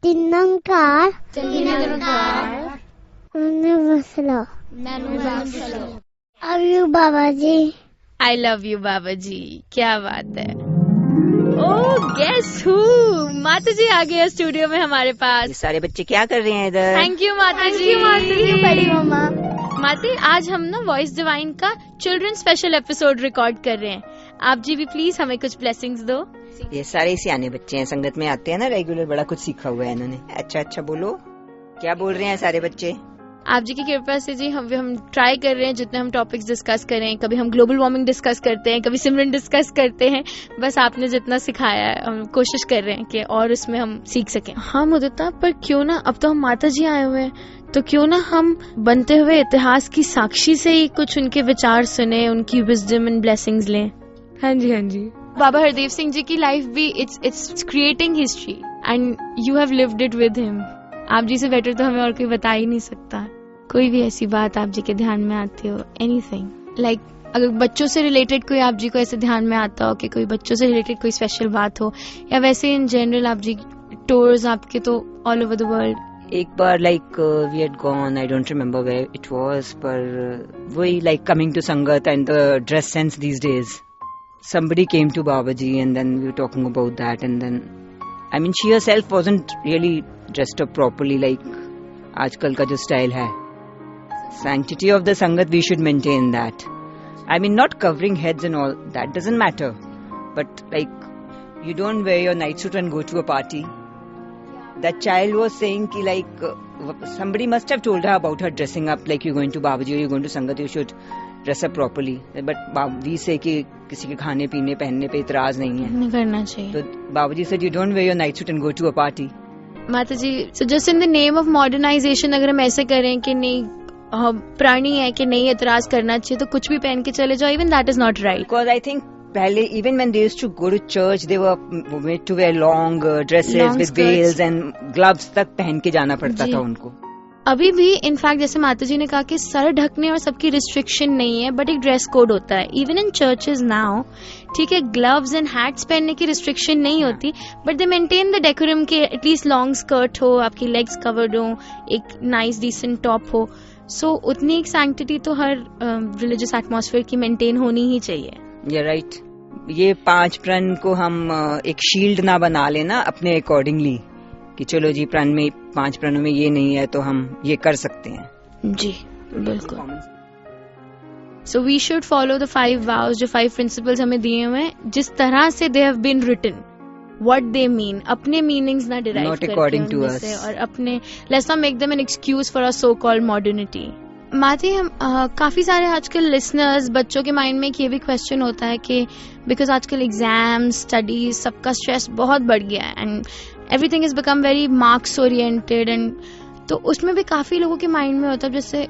Tinnankar. Love you, Babaji. I love you, बाबाजी. क्या बात है. ओह, guess who? माता जी आ गया स्टूडियो में हमारे पास. ये सारे बच्चे क्या कर रहे हैं इधर? थैंक यू माता जी. बड़ी मम्मा. माता, आज हम ना वॉइस डिवाइन का चिल्ड्रन स्पेशल एपिसोड रिकॉर्ड कर रहे हैं. आप जी भी प्लीज हमें कुछ ब्लेसिंग्स दो. ये सारे सियाने बच्चे हैं, संगत में आते हैं ना रेगुलर, बड़ा कुछ सीखा हुआ है इन्होंने. अच्छा बोलो, क्या बोल रहे हैं सारे बच्चे? आप जी की कृपा से जी हम ट्राई कर रहे हैं जितने हम टॉपिक्स डिस्कस करें. कभी हम ग्लोबल वार्मिंग डिस्कस करते हैं, कभी सिमरन डिस्कस करते हैं. बस आपने जितना सिखाया है हम कोशिश कर रहे हैं कि और उसमें हम सीख सकें. हाँ मुदिता, पर क्यों ना, अब तो हम माता जी आए हुए हैं तो क्यों ना हम बनते हुए इतिहास की साक्षी से ही कुछ उनके विचार सुने, उनकी विजडम एंड ब्लेसिंग्स लें. हाँ जी. बाबा हरदेव सिंह जी की लाइफ भी it's creating history and you have lived it with him. आप जी से बेटर तो हमें और कोई बता ही नहीं सकता. कोई भी ऐसी बात आप जी के ध्यान में आती हो, एनीथिंग लाइक अगर बच्चों से रिलेटेड कोई आप जी को ऐसे ध्यान में आता हो कि कोई बच्चों से रिलेटेड कोई स्पेशल बात हो, या वैसे इन जनरल आप जी टूर्स आपके तो ऑल ओवर द वर्ल्ड. एक बार like we had gone, I don't remember where it was, पर वही like coming to sangat and the dress sense these days. Somebody came to Babaji and then we were talking about that, and then I mean she herself wasn't really dressed up properly like आजकल का जो style है. Sanctity of the Sangat, we should maintain that. I mean not covering heads and all, that doesn't matter, but like you don't wear your night suit and go to a party. That child was saying ki like somebody must have told her about her dressing up, like you're going to Babaji or you're going to Sangat, you should dress up properly. But we say कि किसी के खाने पीने पहनने पे इतराज नहीं है, नहीं करना चाहिए. तो बाबूजी said you don't wear your night suit and go to a party. माता जी, so just in the name of modernization अगर हम ऐसे करें कि नहीं प्राणी है कि नहीं इतराज करना चाहिए तो कुछ भी पहन के चले जाओ, even that is not right. Because I think पहले even when they used to go to church they were made to wear long dresses long with veils and gloves तक पहन के जाना पड़ता था उनको. अभी भी इनफैक्ट जैसे माता जी ने कहा कि सर ढकने और सबकी रिस्ट्रिक्शन नहीं है, बट एक ड्रेस कोड होता है इवन इन चर्चेज नाउ. ठीक है, ग्लव्स एंड हैट्स पहनने की रिस्ट्रिक्शन नहीं होती, but they maintain the decorum के एटलीस्ट लॉन्ग स्कर्ट हो, आपकी लेग्स कवर्ड हो, एक नाइस डिसेंट टॉप हो. सो उतनी एक सैंक्टिटी तो हर रिलीजियस एटमॉस्फेयर की मेंटेन होनी ही चाहिए. ये राइट. ये 5 प्रण को हम एक शील्ड ना बना लेना अपने अकॉर्डिंगली कि चलो जी प्रण में 5 प्रणों में ये नहीं है तो हम ये कर सकते हैं. जी बिल्कुल. So we should follow the 5 vows, जो 5 प्रिंसिपल्स हमें दिए हुए हैं जिस तरह से they have been written, what they mean, अपने मीनिंग्स ना डिराइव करके उनसे, और अपने let's not make them an excuse for a so called modernity. माती, हम काफी सारे आजकल लिसनर्स बच्चों के माइंड में ये भी क्वेश्चन होता है कि बिकॉज आजकल एग्जाम्स, स्टडीज, सबका स्ट्रेस बहुत बढ़ गया है and everything is become very marks oriented, and तो उसमें भी काफी लोगों के माइंड में होता है जैसे,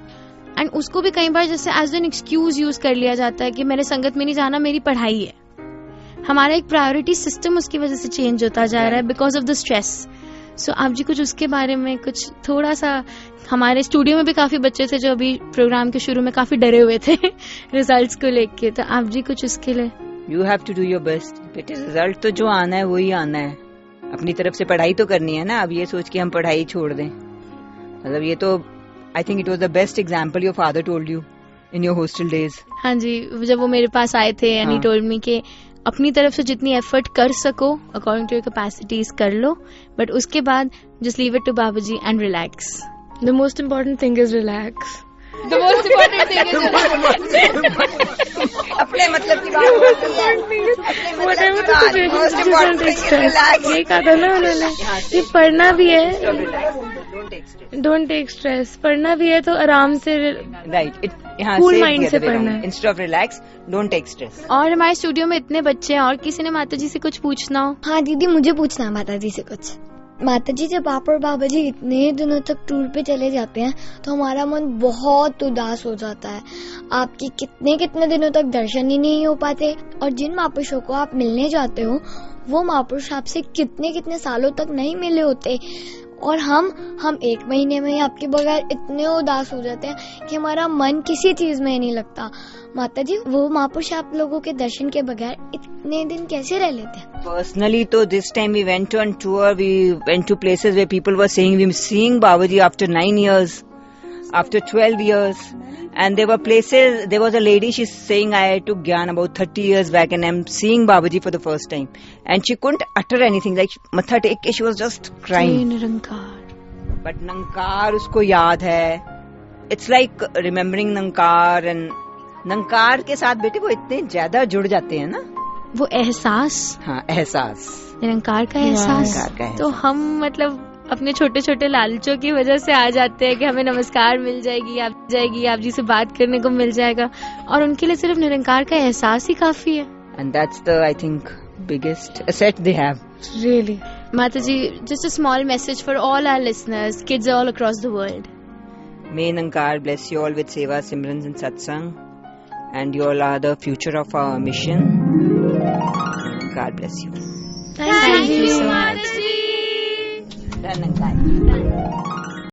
एंड उसको भी कई बार जैसे एज एन एक्सक्यूज यूज कर लिया जाता है कि मेरे संगत में नहीं जाना, मेरी पढ़ाई है. हमारा एक प्रायोरिटी सिस्टम उसकी वजह से चेंज होता जा रहा है बिकॉज ऑफ द स्ट्रेस. सो आप जी कुछ उसके बारे में कुछ थोड़ा सा, हमारे स्टूडियो में भी काफी बच्चे थे जो अभी प्रोग्राम के शुरू में काफी डरे हुए थे रिजल्ट्स को लेके, तो आप जी कुछ उसके लिए. You have to do your best बेटे, रिजल्ट तो जो आना है वही आना है, अपनी तरफ से पढ़ाई तो करनी है ना. अब ये सोच के हम पढ़ाई छोड़ दें, मतलब ये तो I think it was the best example your father told you in your hostel days. हाँ जी, जब वो मेरे पास आए थे एंड ही टोल्ड मी कि अपनी तरफ से जितनी एफर्ट कर सको अकॉर्डिंग टू योर कैपेसिटीज कर लो, बट उसके बाद जस्ट लीव इट टू बाबूजी and relax. The most important thing is relax. The most important thing is अपने मतलब की बात. ये कहा था ना उन्होंने, ये पढ़ना भी है, डोंट टेक स्ट्रेस. पढ़ना भी है तो आराम से, राइट, कूल माइंड से पढ़ना है, instead of relax don't take stress. और हमारे स्टूडियो में इतने बच्चे हैं, और किसी ने माता जी से कुछ पूछना हो? हाँ दीदी, मुझे पूछना है माता जी से कुछ. माता जी, जब आप और बाबा जी इतने दिनों तक टूर पे चले जाते हैं तो हमारा मन बहुत उदास हो जाता है. आपके कितने कितने दिनों तक दर्शन ही नहीं हो पाते, और जिन महापुरुषों को आप मिलने जाते हो वो महापुरुष आपसे कितने कितने सालों तक नहीं मिले होते. और हम 1 महीने में ही आपके बगैर इतने उदास हो जाते हैं कि हमारा मन किसी चीज में नहीं लगता। माता जी, वो महापुरुष आप लोगों के दर्शन के बगैर इतने दिन कैसे रह लेते हैं? Personally, तो this time we went on tour. We went to places where people were saying we were seeing Babaji after 9 years, after 12 years. And there were places, there was a lady, she's saying I took Gyan about 30 years back and I'm seeing Babaji for the first time. And she couldn't utter anything, like matha tek ke she was just crying. Nirankar. But Nankar usko yaad hai. It's like remembering Nankar, and Nankar के साथ बेटे वो इतने ज्यादा जुड़ जाते हैं ना, वो एहसास, हाँ एहसास, निरंकार का एहसास। निरंकार का एहसास। तो हम मतलब अपने छोटे छोटे लालचों की वजह से आ जाते हैं कि हमें नमस्कार मिल जाएगी, आप जी से बात करने को मिल जाएगा, और उनके लिए सिर्फ निरंकार का एहसास ही काफी है। And that's the, I think, biggest asset they have. Really. Mataji, just a small message for all our listeners, kids all across the world. May Nankar bless you all with Seva, Simrans and Satsang, and you all are the future of our mission. God bless you. Thank you so much. Done, Nankar.